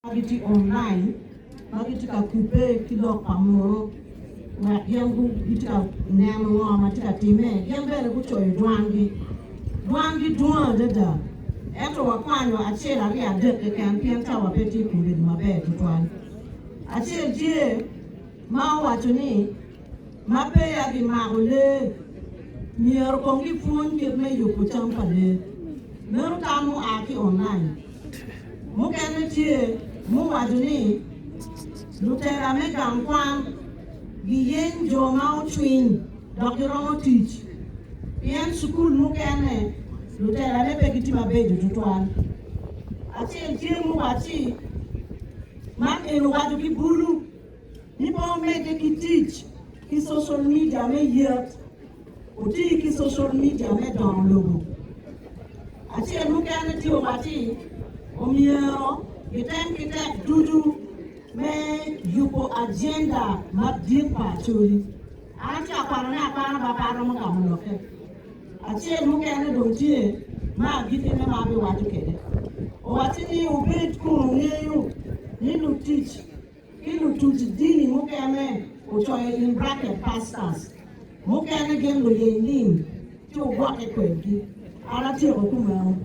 Magiti online, magiti ka coupe kilo pamo, na yangu bitika nemo amatika time, yambele kucho dwangi dada. Eto wakwanyo achela ri adeke kampienta wapeti kumbe mabe tutwani. Achel je ma watuni mape ya Gimara mier kongi fun ke me yuko champale. Meru tamu aki online. Mukene je mu watuni lutera me gamkwang giyen jo ma twin dokiro teach. Yen school mukene lutera ne pekiti mabejo tutwani. Achel je mu wati man eno watu ki bulu nipo meke ki teach ki social media me yet uti ki social media me download ati enu kana ti o wati o miero item kitek dudu me yupo agenda mabdir pa churi ati apana ba para mo kamuloke ati enu kana do ti ma gite me ma be watu kede o wati ni ubet ku ngeyu ni no teach kilo tuti dini mukeme uchoye in bracket pastors mukeme gen lo yelim to work ekwegi ala ti o kuma